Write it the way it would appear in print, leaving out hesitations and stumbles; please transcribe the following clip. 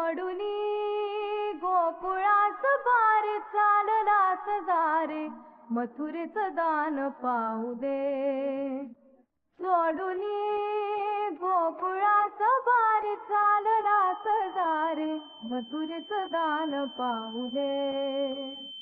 सोडूनी गोकुळास बारे चाललास दारे मथुरेचं दान पाहू दे. सोडूनी गोकुळास बारे चाललास दारे मथुरेचं दान पाहू दे.